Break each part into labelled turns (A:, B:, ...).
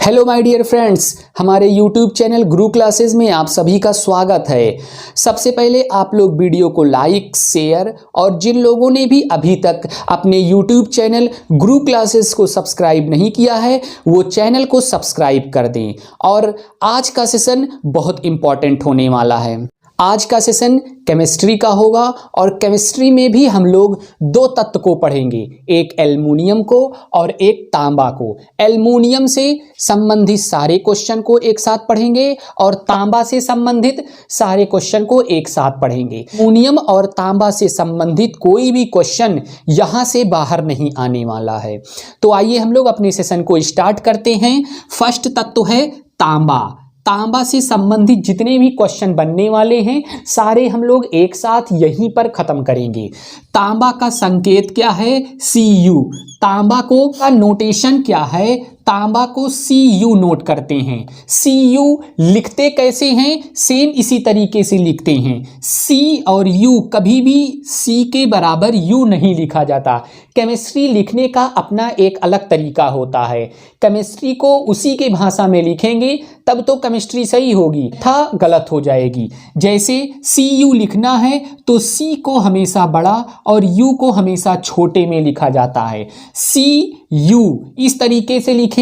A: Hello my dear friends, हमारे YouTube channel गुरु classes में आप सभी का स्वागत है। सबसे पहले आप लोग वीडियो को लाइक, शेयर और जिन लोगों ने भी अभी तक अपने यूट्यूब चैनल गुरु क्लासेस को सब्सक्राइब नहीं किया है वो चैनल को सब्सक्राइब कर दें। और आज का सेशन बहुत इम्पॉर्टेंट होने वाला है। आज का सेशन केमिस्ट्री का होगा और केमिस्ट्री में भी हम लोग दो तत्व को पढ़ेंगे, एक एल्युमिनियम को और एक तांबा को। एल्युमिनियम से संबंधित सारे क्वेश्चन को एक साथ पढ़ेंगे और तांबा से संबंधित सारे क्वेश्चन को एक साथ पढ़ेंगे। एल्युमिनियम और तांबा से संबंधित कोई भी क्वेश्चन यहाँ से बाहर नहीं आने वाला है। तो आइए हम लोग अपने सेशन को स्टार्ट करते हैं। फर्स्ट तत्व है तांबा। तांबा से संबंधित जितने भी क्वेश्चन बनने वाले हैं सारे हम लोग एक साथ यहीं पर खत्म करेंगे। तांबा का संकेत क्या है? Cu। तांबा को का नोटेशन क्या है? तांबा को Cu नोट करते हैं। Cu लिखते कैसे हैं? सेम इसी तरीके से लिखते हैं। C और U कभी भी C के बराबर U नहीं लिखा जाता। केमिस्ट्री लिखने का अपना एक अलग तरीका होता है। केमिस्ट्री को उसी के भाषा में लिखेंगे तब तो केमिस्ट्री सही होगी, था गलत हो जाएगी। जैसे Cu लिखना है तो C को हमेशा बड़ा और U को हमेशा छोटे में लिखा जाता है। Cu इस तरीके से लिखेंगे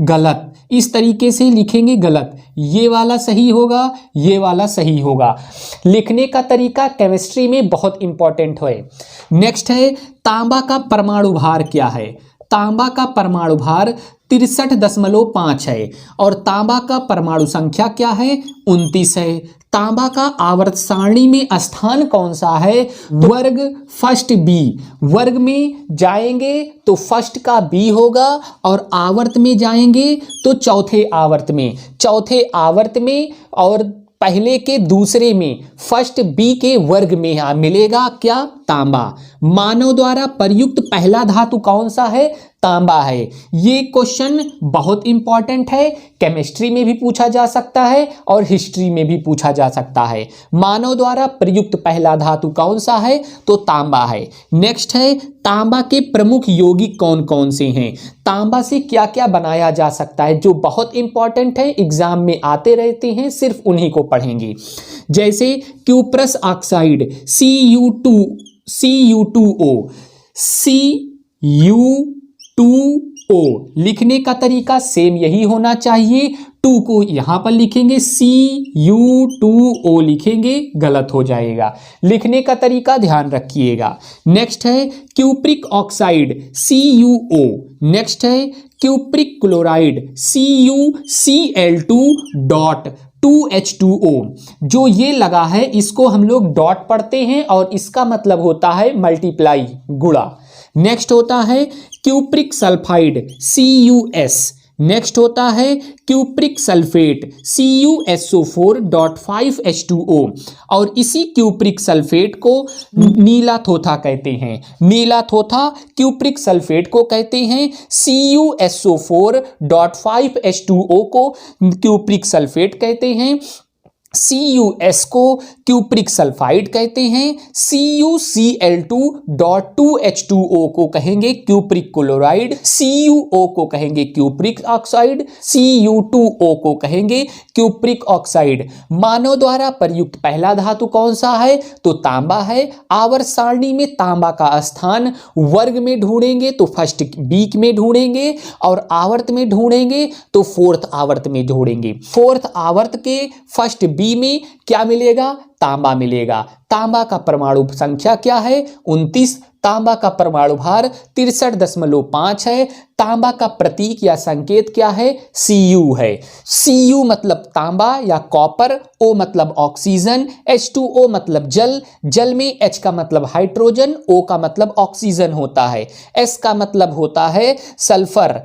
A: गलत, इस तरीके से लिखेंगे गलत। ये वाला सही होगा, ये वाला सही होगा। लिखने का तरीका केमिस्ट्री में बहुत इंपॉर्टेंट है। नेक्स्ट है तांबा का परमाणु भार क्या है? तांबा का परमाणु भार 63.5 है और तांबा का परमाणु संख्या क्या है? 29 है। तांबा का आवर्त सारणी में स्थान कौन सा है? वर्ग फर्स्ट बी। वर्ग में जाएंगे तो फर्स्ट का बी होगा और आवर्त में जाएंगे तो चौथे आवर्त में, चौथे आवर्त में और पहले के दूसरे में फर्स्ट बी के वर्ग में मिलेगा क्या? तांबा। मानव द्वारा प्रयुक्त पहला धातु कौन सा है? तांबा है। ये क्वेश्चन बहुत इंपॉर्टेंट है, केमिस्ट्री में भी पूछा जा सकता है और हिस्ट्री में भी पूछा जा सकता है। मानव द्वारा प्रयुक्त पहला धातु कौन सा है? तो तांबा है। नेक्स्ट है तांबा के प्रमुख यौगिक कौन कौन से हैं? तांबा से क्या क्या बनाया जा सकता है जो बहुत इंपॉर्टेंट है, एग्जाम में आते रहते हैं, सिर्फ उन्हीं को पढ़ेंगे। जैसे क्यूप्रस ऑक्साइड Cu2O, Cu2O लिखने का तरीका सेम यही होना चाहिए। 2 को यहाँ पर लिखेंगे, Cu2O लिखेंगे, गलत हो जाएगा। लिखने का तरीका ध्यान रखिएगा। नेक्स्ट है क्यूप्रिक ऑक्साइड CuO। नेक्स्ट है क्यूप्रिक क्लोराइड CuCl2.2H2O। जो ये लगा है इसको हम लोग डॉट पढ़ते हैं और इसका मतलब होता है मल्टीप्लाई, गुणा। नेक्स्ट होता है क्यूप्रिक सल्फाइड CuS। नेक्स्ट होता है क्यूप्रिक सल्फेट CuSO4.5H2O और इसी क्यूप्रिक सल्फेट को नीला थोथा कहते हैं। नीला थोथा क्यूप्रिक सल्फेट को कहते हैं। CuSO4.5H2O को क्यूप्रिक सल्फेट कहते हैं। CuS को क्यूप्रिक सल्फाइड कहते हैं। CuCl2.2H2O को कहेंगे क्यूप्रिक क्लोराइड। CuO को कहेंगे क्यूप्रिक ऑक्साइड। Cu2O को कहेंगे क्यूप्रिक ऑक्साइड। मानव द्वारा प्रयुक्त पहला धातु कौन सा है? तो तांबा है। आवर्त सारणी में तांबा का स्थान वर्ग में ढूंढेंगे तो फर्स्ट बी में ढूंढेंगे और आवर्त में ढूंढेंगे तो फोर्थ आवर्त में ढूंढेंगे। फोर्थ आवर्त के फर्स्ट बी में क्या मिलेगा? तांबा मिलेगा। तांबा का परमाणु संख्या क्या है? 29। तांबा का परमाणु भार 63.5 है। तांबा का प्रतीक या संकेत क्या है? Cu है। Cu मतलब तांबा या कॉपर, O मतलब ऑक्सीजन, H2O मतलब जल, जल में H का मतलब हाइड्रोजन, O का मतलब ऑक्सीजन होता है, S का मतलब होता है सल्फर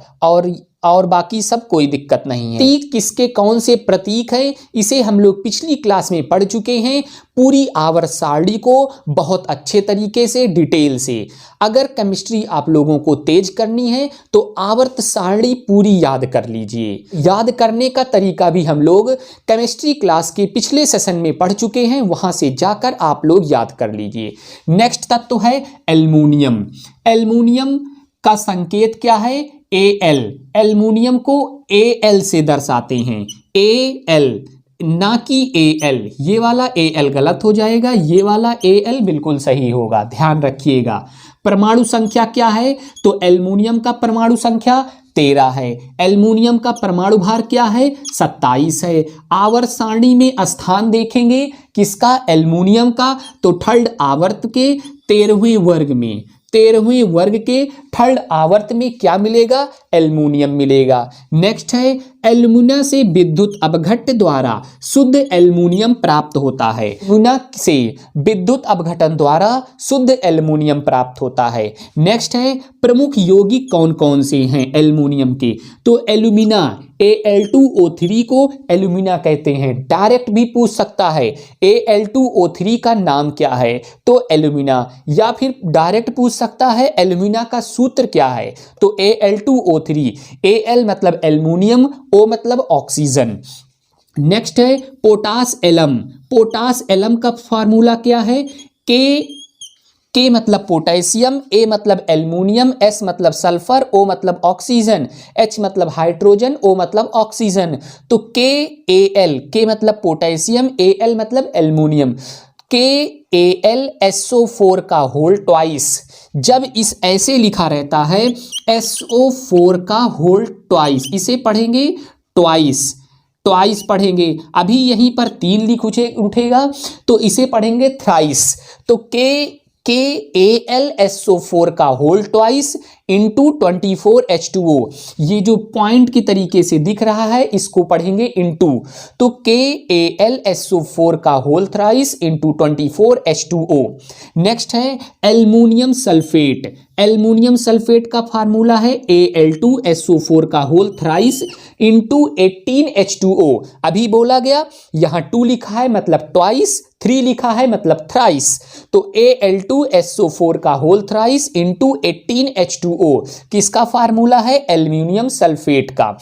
A: और बाकी सब कोई दिक्कत नहीं है। प्रतीक किसके कौन से प्रतीक हैं इसे हम लोग पिछली क्लास में पढ़ चुके हैं, पूरी आवर्त सारणी को बहुत अच्छे तरीके से डिटेल से। अगर केमिस्ट्री आप लोगों को तेज करनी है तो आवर्त सारणी पूरी याद कर लीजिए। याद करने का तरीका भी हम लोग केमिस्ट्री क्लास के पिछले सेशन में पढ़ चुके हैं, वहां से जाकर आप लोग याद कर लीजिए। नेक्स्ट तत्व है एल्युमिनियम। एल्युमिनियम का संकेत क्या है? Al। एल्युमिनियम को Al से दर्शाते हैं, Al ना कि Al। ये वाला Al गलत हो जाएगा, ये वाला Al बिल्कुल सही होगा, ध्यान रखिएगा। परमाणु संख्या क्या है? तो एल्युमिनियम का परमाणु संख्या 13 है। एल्युमिनियम का परमाणु भार क्या है? 27 है। आवर्त सारणी में स्थान देखेंगे किसका? एल्युमिनियम का। तो थर्ड आवर्त के 13वें वर्ग में, 13वें वर्ग के थर्ड आवर्त में क्या मिलेगा? एल्युमिनियम मिलेगा। नेक्स्ट है, एल्युमिना से विद्युत अपघट्य द्वारा शुद्ध एल्युमिनियम प्राप्त होता है। एल्युमिना से विद्युत अपघटन द्वारा शुद्ध एल्युमिनियम प्राप्त होता है। नेक्स्ट है, प्रमुख यौगिक कौन कौन से हैं एल्युमिनियम के? तो एल्युमिना Al2O3 को एल्युमिना कहते हैं। डायरेक्ट भी पूछ सकता है Al2O3 का नाम क्या है? तो एल्युमिना। या फिर डायरेक्ट पूछ सकता है एल्युमिना का सूत्र क्या है? तो Al2O3। Al मतलब एल्युमिनियम, O मतलब ऑक्सीजन। नेक्स्ट है पोटास एलम। पोटास एलम का फार्मूला क्या है? के मतलब पोटेशियम, ए मतलब एल्युमिनियम, एस मतलब सल्फर, ओ मतलब ऑक्सीजन, एच मतलब हाइड्रोजन, ओ मतलब ऑक्सीजन। तो के मतलब पोटेशियम, एल मतलब एल्युमिनियम। KAlSO4 का होल ट्वाइस। जब इस ऐसे लिखा रहता है SO4 का होल ट्वाइस, इसे पढ़ेंगे ट्वाइस, ट्वाइस पढ़ेंगे। अभी यहीं पर 3 लिख उठेगा तो इसे पढ़ेंगे थ्राइस। तो KAlSO4 का होल ट्वाइस इंटू 24H2O। ये जो पॉइंट की तरीके से दिख रहा है इसको पढ़ेंगे इंटू। तो KAlSO4 का whole thrice into 24H2O। Next है एल्युमिनियम सल्फेट। एल्युमिनियम सल्फेट का फार्मूला है Al2SO4 का होल थ्राइस इंटू 18H2O। अभी बोला गया, यहाँ 2 लिखा है मतलब ट्वाइस, 3 लिखा है मतलब थ्राइस। तो Al2SO4 का होल थ्राइस इंटू 18H2O किसका फार्मूला है? एल्युमिनियम सल्फेट का।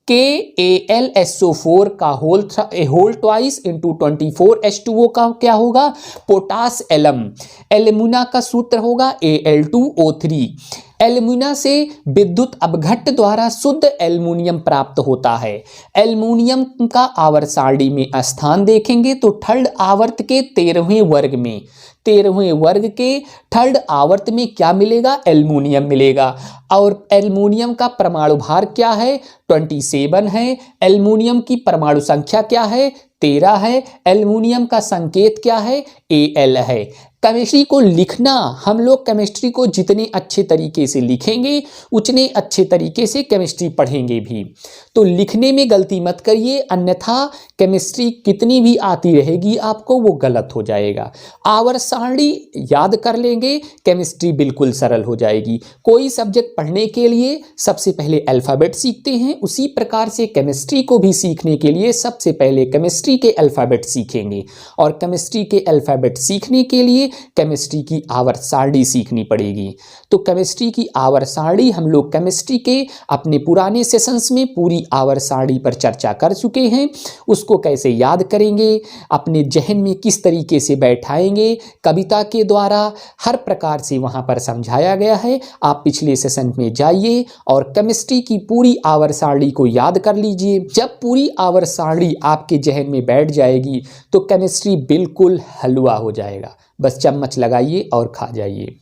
A: KAlSO4 का होल ट्वाइस इंटू 24H2O का क्या होगा? Potash alum. एल्युमिना का सूत्र होगा Al2O3। एल्युमिना से विद्युत अपघट्य द्वारा शुद्ध एल्युमिनियम प्राप्त होता है। एल्युमिनियम का आवर्त सारणी में स्थान देखेंगे तो थर्ड आवर्त के 13वें वर्ग में, 13वें वर्ग के थर्ड आवर्त में क्या मिलेगा? एल्युमिनियम मिलेगा। और एल्युमिनियम का परमाणु भार क्या है? 27 है। एल्युमिनियम की परमाणु संख्या क्या है? 13 है। एल्युमिनियम का संकेत क्या है? Al है। केमिस्ट्री को लिखना, हम लोग केमिस्ट्री को जितने अच्छे तरीके से लिखेंगे उतने अच्छे तरीके से केमिस्ट्री पढ़ेंगे भी। तो लिखने में गलती मत करिए, अन्यथा केमिस्ट्री कितनी भी आती रहेगी आपको वो गलत हो जाएगा। आवर्त सारणी याद कर लेंगे, केमिस्ट्री बिल्कुल सरल हो जाएगी। कोई सब्जेक्ट पढ़ने के लिए सबसे पहले अल्फ़ाबेट सीखते हैं, उसी प्रकार से केमिस्ट्री को भी सीखने के लिए सबसे पहले केमिस्ट्री के अल्फ़ाबेट सीखेंगे। और केमिस्ट्री के अल्फ़ाबेट सीखने के लिए केमिस्ट्री की आवर्त सारणी सीखनी पड़ेगी। तो केमिस्ट्री की आवर्त सारणी हम लोग केमिस्ट्री के अपने पुराने सेशंस में पूरी आवर्त सारणी पर चर्चा कर चुके हैं। उसको कैसे याद करेंगे, अपने जहन में किस तरीके से बैठाएंगे, कविता के द्वारा हर प्रकार से वहाँ पर समझाया गया है। आप पिछले सेशन में जाइए और केमिस्ट्री की पूरी आवर्त सारणी को याद कर लीजिए। जब पूरी आवर्त सारणी आपके जहन में बैठ जाएगी तो केमिस्ट्री बिल्कुल हलवा हो जाएगा। बस चम्मच लगाइए और खा जाइए।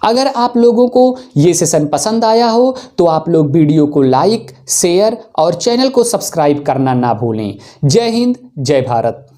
A: अगर आप लोगों को ये सेशन पसंद आया हो तो आप लोग वीडियो को लाइक, शेयर और चैनल को सब्सक्राइब करना ना भूलें। जय हिंद, जय भारत।